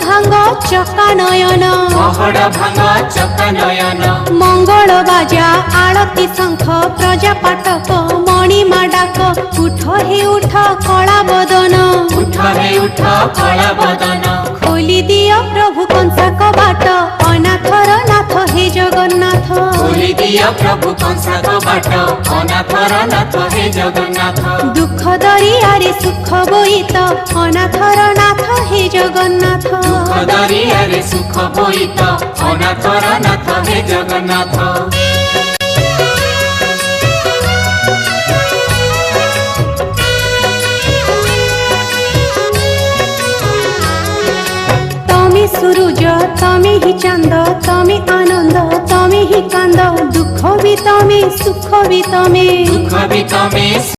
भांग चका नयन पहड़ भांग चका नयन मंगल बाजा आळती शंख प्रजा पाटक मणिमा डाक उठ हे उठ कला बदन उठ हे उठ कला बदन खोली दियो प्रभु कंसा कबाट अनाथर नाथ हे जगन्नाथ खोली दियो प्रभु कंसा कबाट अनाथर नाथ हे जगन्नाथ दुख दरियारे सुख बोईत अनाथर नाथ हे जगन्नाथ दुख दरियारे सुख बोईत अनाथर नाथ हे जगन्नाथ सूरज तमे ही चांद तमे आनंद तमे ही कांद दुख भी तमे सुख भी तमे दुख भी तमे